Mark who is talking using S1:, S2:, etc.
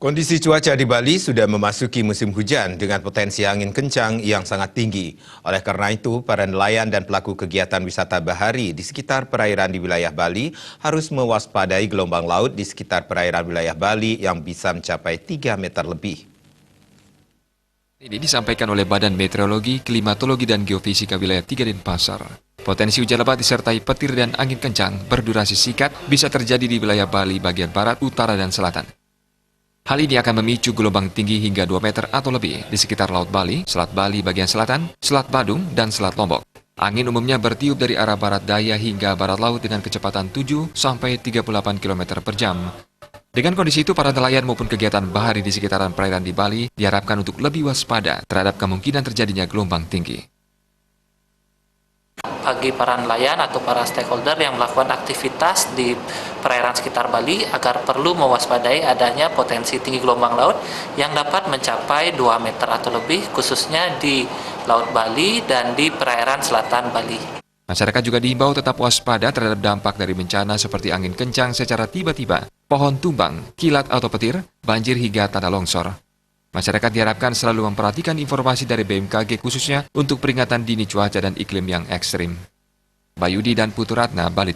S1: Kondisi cuaca di Bali sudah memasuki musim hujan dengan potensi angin kencang yang sangat tinggi. Oleh karena itu, para nelayan dan pelaku kegiatan wisata bahari di sekitar perairan di wilayah Bali harus mewaspadai gelombang laut di sekitar perairan wilayah Bali yang bisa mencapai 3 meter lebih.
S2: Ini disampaikan oleh Badan Meteorologi, Klimatologi, dan Geofisika Wilayah 3 Denpasar. Potensi hujan lebat disertai petir dan angin kencang berdurasi singkat bisa terjadi di wilayah Bali bagian barat, utara, dan selatan. Hal ini akan memicu gelombang tinggi hingga 2 meter atau lebih di sekitar Laut Bali, Selat Bali bagian selatan, Selat Badung, dan Selat Lombok. Angin umumnya bertiup dari arah barat daya hingga barat laut dengan kecepatan 7 sampai 38 km per jam. Dengan kondisi itu, para nelayan maupun kegiatan bahari di sekitaran perairan di Bali diharapkan untuk lebih waspada terhadap kemungkinan terjadinya gelombang tinggi.
S3: Bagi para nelayan atau para stakeholder yang melakukan aktivitas di perairan sekitar Bali agar perlu mewaspadai adanya potensi tinggi gelombang laut yang dapat mencapai 2 meter atau lebih khususnya di Laut Bali dan di perairan selatan Bali.
S2: Masyarakat juga diimbau tetap waspada terhadap dampak dari bencana seperti angin kencang secara tiba-tiba, pohon tumbang, kilat atau petir, banjir hingga tanah longsor. Masyarakat diharapkan selalu memperhatikan informasi dari BMKG khususnya untuk peringatan dini cuaca dan iklim yang ekstrim. Bayudi dan Putu Ratna, Bali.